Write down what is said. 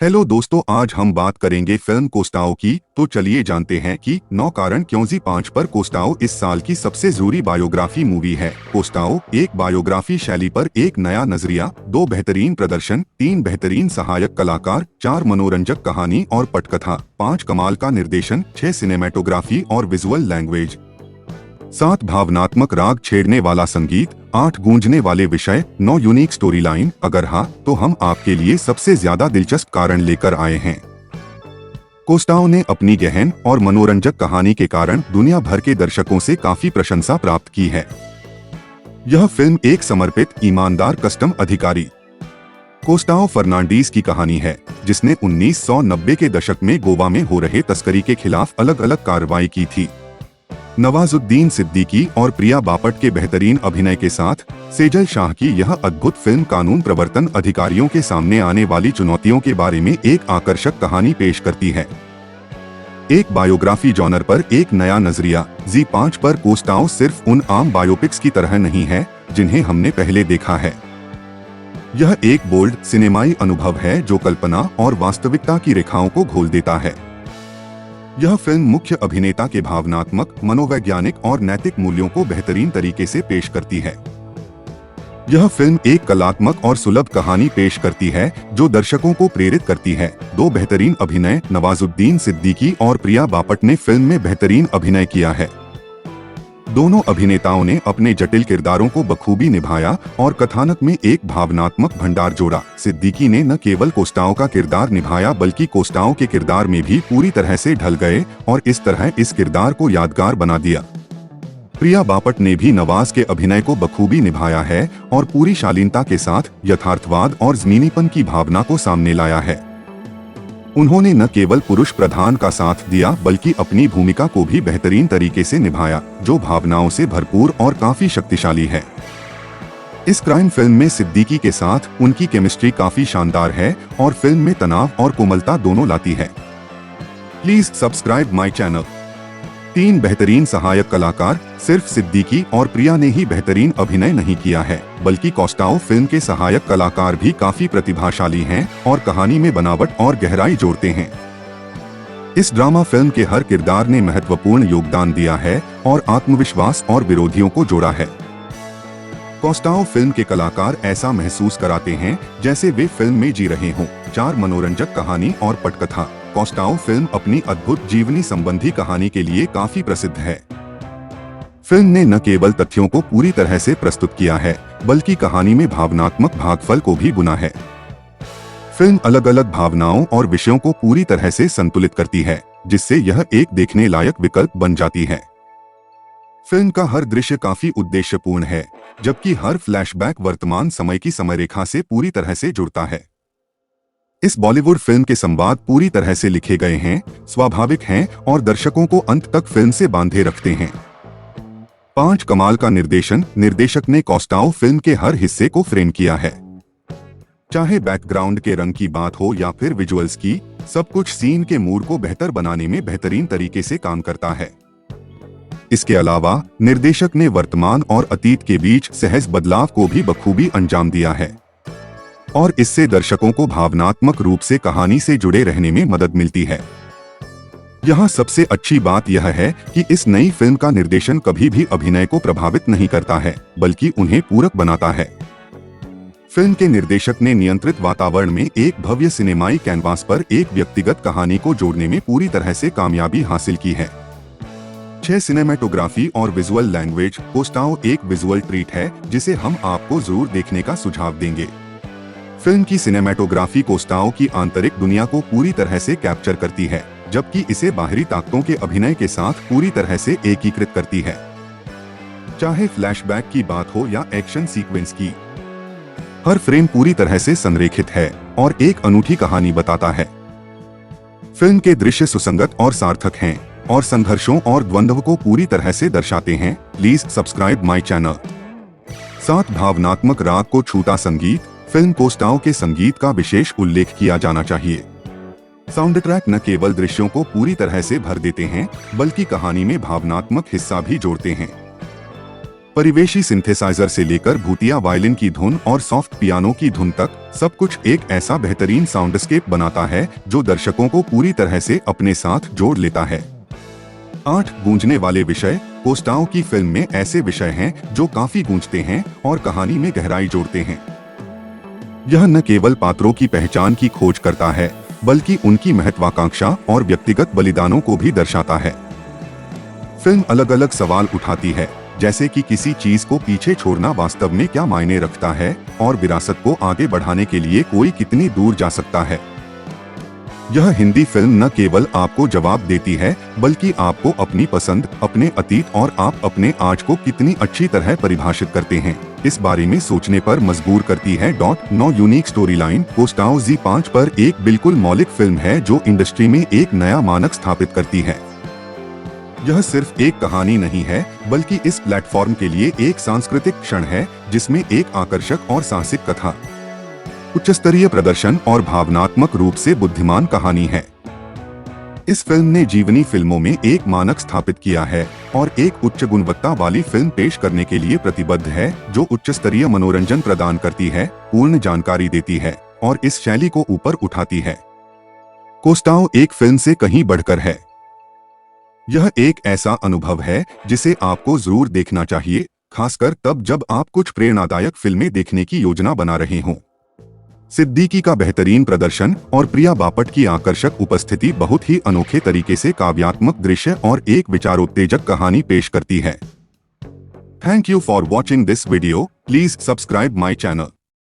Hello दोस्तों, आज हम बात करेंगे फिल्म कोस्टाओ की। तो चलिए जानते हैं कि 9 कारण क्यों जी5 पर कोस्टाओ इस साल की सबसे जरूरी बायोग्राफी मूवी है। कोस्टाओ एक बायोग्राफी शैली पर एक नया नजरिया, 2 बेहतरीन प्रदर्शन, 3 बेहतरीन सहायक कलाकार, 4 मनोरंजक कहानी और पटकथा, 5 कमाल का निर्देशन, 6 सिनेमेटोग्राफी और विजुअल लैंग्वेज, 7 भावनात्मक राग छेड़ने वाला संगीत, 8 गूंजने वाले विषय, 9 यूनिक स्टोरी लाइन। अगर हाँ, तो हम आपके लिए सबसे ज्यादा दिलचस्प कारण लेकर आए हैं। कोस्टाओ ने अपनी गहन और मनोरंजक कहानी के कारण दुनिया भर के दर्शकों से काफी प्रशंसा प्राप्त की है। यह फिल्म एक समर्पित, ईमानदार कस्टम अधिकारी कोस्टाओ फर्नांडीज की कहानी है, जिसने 1990 के दशक में गोवा में हो रहे तस्करी के खिलाफ अलग अलग कार्रवाई की थी। नवाजुद्दीन सिद्दीकी और प्रिया बापट के बेहतरीन अभिनय के साथ सेजल शाह की यह अद्भुत फिल्म कानून प्रवर्तन अधिकारियों के सामने आने वाली चुनौतियों के बारे में एक आकर्षक कहानी पेश करती है। एक बायोग्राफी जॉनर पर एक नया नजरिया। जी5 पर कोस्टाओ सिर्फ उन आम बायोपिक्स की तरह नहीं है जिन्हें हमने पहले देखा है। यह एक बोल्ड सिनेमाई अनुभव है जो कल्पना और वास्तविकता की रेखाओं को घोल देता है। यह फिल्म मुख्य अभिनेता के भावनात्मक, मनोवैज्ञानिक और नैतिक मूल्यों को बेहतरीन तरीके से पेश करती है। यह फिल्म एक कलात्मक और सुलभ कहानी पेश करती है जो दर्शकों को प्रेरित करती है। 2 बेहतरीन अभिनय। नवाजुद्दीन सिद्दीकी और प्रिया बापट ने फिल्म में बेहतरीन अभिनय किया है। दोनों अभिनेताओं ने अपने जटिल किरदारों को बखूबी निभाया और कथानक में एक भावनात्मक भंडार जोड़ा। सिद्दीकी ने न केवल कोस्टाओ का किरदार निभाया बल्कि कोस्टाओ के किरदार में भी पूरी तरह से ढल गए और इस तरह इस किरदार को यादगार बना दिया। प्रिया बापट ने भी नवाज के अभिनय को बखूबी निभाया है और पूरी शालीनता के साथ यथार्थवाद और ज़मीनीपन की भावना को सामने लाया है। उन्होंने न केवल पुरुष प्रधान का साथ दिया बल्कि अपनी भूमिका को भी बेहतरीन तरीके से निभाया, जो भावनाओं से भरपूर और काफी शक्तिशाली है। इस क्राइम फिल्म में सिद्दीकी के साथ उनकी केमिस्ट्री काफी शानदार है और फिल्म में तनाव और कोमलता दोनों लाती है। Please subscribe my channel. 3 बेहतरीन सहायक कलाकार। सिर्फ सिद्दीकी और प्रिया ने ही बेहतरीन अभिनय नहीं किया है, बल्कि कोस्टाओ फिल्म के सहायक कलाकार भी काफी प्रतिभाशाली हैं और कहानी में बनावट और गहराई जोड़ते हैं। इस ड्रामा फिल्म के हर किरदार ने महत्वपूर्ण योगदान दिया है और आत्मविश्वास और विरोधियों को जोड़ा है। कोस्टाओ फिल्म के कलाकार ऐसा महसूस कराते हैं जैसे वे फिल्म में जी रहे हों। 4 मनोरंजक कहानी और पटकथा। कोस्टाओ फिल्म अपनी अद्भुत जीवनी संबंधी कहानी के लिए काफी प्रसिद्ध है। फिल्म ने न केवल तथ्यों को पूरी तरह से प्रस्तुत किया है बल्कि कहानी में भावनात्मक भागफल को भी बुना है। फिल्म अलग अलग भावनाओं और विषयों को पूरी तरह से संतुलित करती है, जिससे यह एक देखने लायक विकल्प बन जाती है। फिल्म का हर दृश्य काफी उद्देश्यपूर्ण है, जबकि हर फ्लैशबैक वर्तमान समय की समयरेखा से पूरी तरह से जुड़ता है। इस बॉलीवुड फिल्म के संवाद पूरी तरह से लिखे गए हैं, स्वाभाविक हैं और दर्शकों को अंत तक फिल्म से बांधे रखते हैं। 5 कमाल का निर्देशन। निर्देशक ने कोस्टाओ फिल्म के हर हिस्से को फ्रेम किया है। चाहे बैकग्राउंड के रंग की बात हो या फिर विजुअल्स की, सब कुछ सीन के मूड को बेहतर बनाने में बेहतरीन तरीके से काम करता है। इसके अलावा निर्देशक ने वर्तमान और अतीत के बीच सहज बदलाव को भी बखूबी अंजाम दिया है और इससे दर्शकों को भावनात्मक रूप से कहानी से जुड़े रहने में मदद मिलती है। यहाँ सबसे अच्छी बात यह है कि इस नई फिल्म का निर्देशन कभी भी अभिनय को प्रभावित नहीं करता है, बल्कि उन्हें पूरक बनाता है। फिल्म के निर्देशक ने नियंत्रित वातावरण में एक भव्य सिनेमाई कैनवास पर एक व्यक्तिगत कहानी को जोड़ने में पूरी तरह से कामयाबी हासिल की है। 6 सिनेमेटोग्राफी और विजुअल लैंग्वेज। कोस्टाओ एक विजुअल ट्रीट है जिसे हम आपको जरूर देखने का सुझाव देंगे। फिल्म की सिनेमेटोग्राफी कोस्टाओ की आंतरिक दुनिया को पूरी तरह से कैप्चर करती है, जबकि इसे बाहरी ताकतों के अभिनय के साथ पूरी तरह से एकीकृत करती है। चाहे फ्लैशबैक की बात हो या एक्शन सीक्वेंस की, हर फ्रेम पूरी तरह से संरेखित है और एक अनूठी कहानी बताता है। फिल्म के दृश्य सुसंगत और सार्थक हैं और संघर्षों और द्वंद्व को पूरी तरह से दर्शाते हैं। Please subscribe my channel. 7 भावनात्मक राग को छूता संगीत। फिल्म कोस्टाओ के संगीत का विशेष उल्लेख किया जाना चाहिए। साउंड ट्रैक न केवल दृश्यों को पूरी तरह से भर देते हैं बल्कि कहानी में भावनात्मक हिस्सा भी जोड़ते हैं। परिवेशी सिंथेसाइजर से लेकर भूतिया वायलिन की धुन और सॉफ्ट पियानो की धुन तक सब कुछ एक ऐसा बेहतरीन साउंडस्केप बनाता है जो दर्शकों को पूरी तरह से अपने साथ जोड़ लेता है। 8 गूंजने वाले विषय। कोस्टाओ की फिल्म में ऐसे विषय हैं जो काफी गूंजते हैं और कहानी में गहराई जोड़ते हैं। यह न केवल पात्रों की पहचान की खोज करता है बल्कि उनकी महत्वाकांक्षा और व्यक्तिगत बलिदानों को भी दर्शाता है। फिल्म अलग अलग सवाल उठाती है, जैसे कि किसी चीज को पीछे छोड़ना वास्तव में क्या मायने रखता है और विरासत को आगे बढ़ाने के लिए कोई कितनी दूर जा सकता है। यह हिंदी फिल्म न केवल आपको जवाब देती है बल्कि आपको अपनी पसंद, अपने अतीत और आप अपने आज को कितनी अच्छी तरह परिभाषित करते हैं इस बारे में सोचने पर मजबूर करती है। 9 unique story line. Costao Z5 पर एक बिल्कुल मौलिक फिल्म है जो इंडस्ट्री में एक नया मानक स्थापित करती है। यह सिर्फ एक कहानी नहीं है बल्कि इस प्लेटफॉर्म के लिए एक सांस्कृतिक क्षण है जिसमें एक आकर्षक और साहसिक कथा, उच्च स्तरीय प्रदर्शन और भावनात्मक रूप से बुद्धिमान कहानी है। इस फिल्म ने जीवनी फिल्मों में एक मानक स्थापित किया है और एक उच्च गुणवत्ता वाली फिल्म पेश करने के लिए प्रतिबद्ध है जो उच्च स्तरीय मनोरंजन प्रदान करती है, पूर्ण जानकारी देती है और इस शैली को ऊपर उठाती है। कोस्टाओ एक फिल्म से कहीं बढ़कर है। यह एक ऐसा अनुभव है जिसे आपको जरूर देखना चाहिए, खासकर तब जब आप कुछ प्रेरणादायक फिल्में देखने की योजना बना रहे हों। सिद्दीकी का बेहतरीन प्रदर्शन और प्रिया बापट की आकर्षक उपस्थिति बहुत ही अनोखे तरीके से काव्यात्मक दृश्य और एक विचारोत्तेजक कहानी पेश करती है। Thank you for watching this video. Please subscribe my channel.